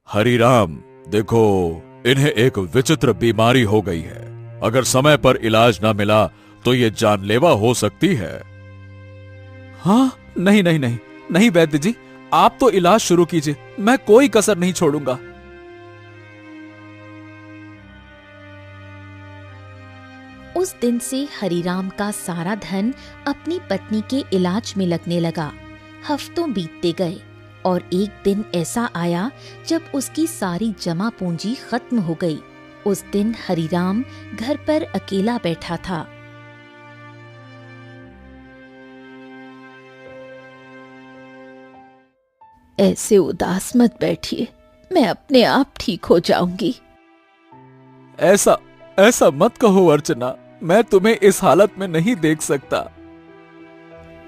हरिराम, देखो, इन्हें एक विचित्र बीमारी हो गई है। अगर समय पर इलाज न मिला तो ये जानलेवा हो सकती है। हाँ, नहीं नहीं नहीं नहीं वैद्य जी, आप तो इलाज शुरू कीजिए, मैं कोई कसर नहीं छोड़ूंगा। उस दिन से हरिराम का सारा धन अपनी पत्नी के इलाज में लगने लगा। हफ्तों बीतते गए और एक दिन ऐसा आया जब उसकी सारी जमा पूंजी खत्म हो गई। उस दिन हरिराम घर पर अकेला बैठा था। ऐसे उदास मत बैठिए, मैं अपने आप ठीक हो जाऊंगी। ऐसा ऐसा मत कहो अर्चना, मैं तुम्हें इस हालत में नहीं देख सकता।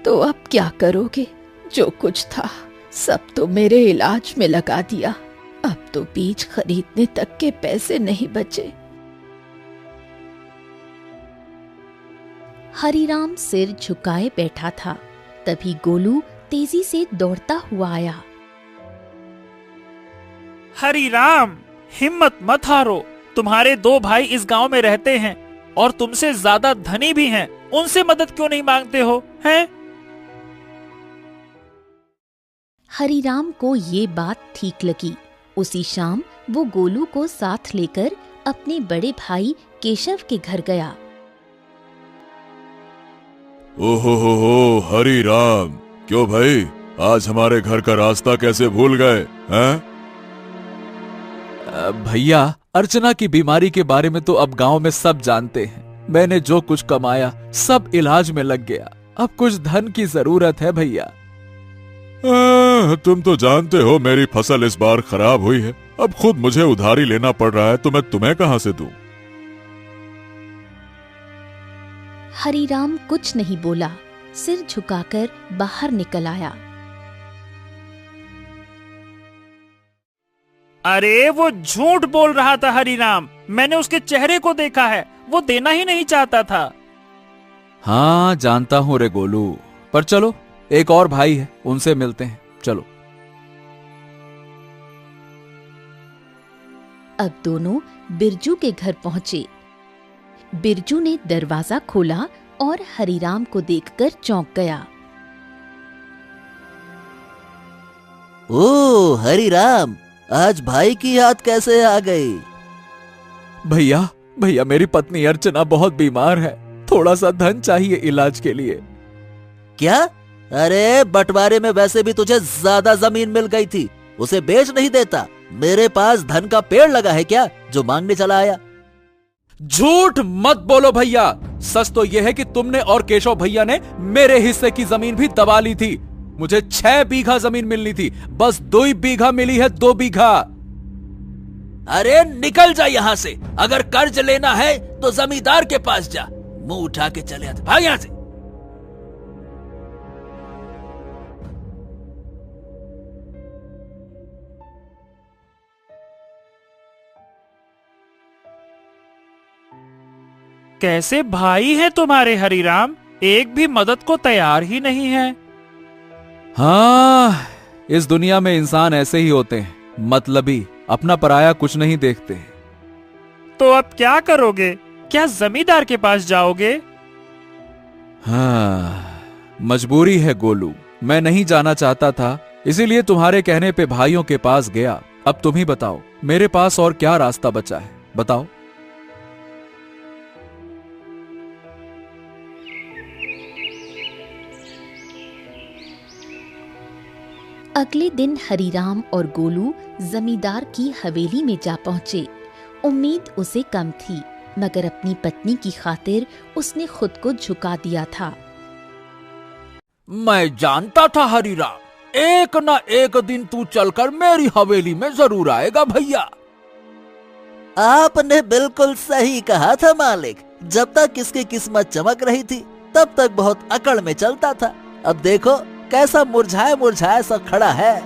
तो अब क्या करोगे? जो कुछ था सब तो मेरे इलाज में लगा दिया। अब तो बीज खरीदने तक के पैसे नहीं बचे। हरिराम सिर झुकाए बैठा था। तभी गोलू तेजी से दौड़ता हुआ आया। हरिराम, हिम्मत मत हारो। तुम्हारे 2 भाई इस गांव में रहते हैं और तुमसे ज्यादा धनी भी हैं। उनसे मदद क्यों नहीं मांगते हो, हैं? हरिराम को ये बात ठीक लगी। उसी शाम वो गोलू को साथ लेकर अपने बड़े भाई केशव के घर गया। ओहो हरिराम, क्यों भाई, आज हमारे घर का रास्ता कैसे भूल गए हैं? भैया, अर्चना की बीमारी के बारे में तो अब गांव में सब जानते हैं। मैंने जो कुछ कमाया सब इलाज में लग गया। अब कुछ धन की जरूरत है भैया। तुम तो जानते हो मेरी फसल इस बार खराब हुई है। अब खुद मुझे उधारी लेना पड़ रहा है तो मैं तुम्हें कहां से दूं? हरिराम कुछ नहीं बोला, सिर झुकाकर बाहर निकल आया। अरे वो झूठ बोल रहा था हरिराम, मैंने उसके चेहरे को देखा है, वो देना ही नहीं चाहता था। हाँ जानता हूँ रे गोलू, पर चलो एक और भाई है, उनसे मिलते हैं, चलो। अब दोनों बिरजू के घर पहुंचे। बिरजू ने दरवाजा खोला और हरिराम को देखकर चौंक गया। ओ हरिराम, आज भाई की याद कैसे आ गई? भैया भैया, मेरी पत्नी अर्चना बहुत बीमार है, थोड़ा सा धन चाहिए इलाज के लिए। क्या? अरे बंटवारे में वैसे भी तुझे ज्यादा जमीन मिल गई थी, उसे बेच नहीं देता? मेरे पास धन का पेड़ लगा है क्या जो मांगने चला आया? झूठ मत बोलो भैया, सच तो यह है कि तुमने और केशव भैया ने मेरे हिस्से की जमीन भी दबा ली थी। मुझे 6 बीघा जमीन मिलनी थी, बस 2 बीघा मिली है, 2 बीघा। अरे निकल जा यहाँ से, अगर कर्ज लेना है तो जमींदार के पास जा, मुंह उठा के चले आते, भाग यहाँ से। कैसे भाई है तुम्हारे हरिराम, एक भी मदद को तैयार ही नहीं है। हाँ, इस दुनिया में इंसान ऐसे ही होते हैं, मतलबी, अपना पराया कुछ नहीं देखते। तो अब क्या करोगे? क्या जमींदार के पास जाओगे? हाँ, मजबूरी है गोलू, मैं नहीं जाना चाहता था, इसीलिए तुम्हारे कहने पे भाइयों के पास गया। अब तुम ही बताओ, मेरे पास और क्या रास्ता बचा है, बताओ। अगले दिन हरिराम और गोलू जमींदार की हवेली में जा पहुंचे। उम्मीद उसे कम थी, मगर अपनी पत्नी की खातिर उसने खुद को झुका दिया था। मैं जानता था हरिराम, एक न एक दिन तू चलकर मेरी हवेली में जरूर आएगा भैया। आपने बिल्कुल सही कहा था मालिक, जब तक इसकी किस्मत चमक रही थी तब तक बहुत अकड़ में चलता था। अब देखो कैसा मुरझाया मुरझाया सा खड़ा है।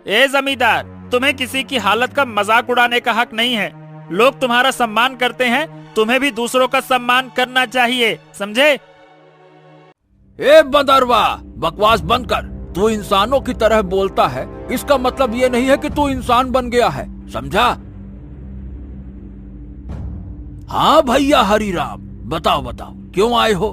ए जमींदार, तुम्हें किसी की हालत का मजाक उड़ाने का हक नहीं है। लोग तुम्हारा सम्मान करते हैं, तुम्हें भी दूसरों का सम्मान करना चाहिए, समझे? ए बंदरवा, बकवास बंद कर। तू इंसानों की तरह बोलता है, इसका मतलब ये नहीं है कि तू इंसान बन गया है, समझा? हाँ भैया हरिराम, बताओ बताओ क्यों आए हो?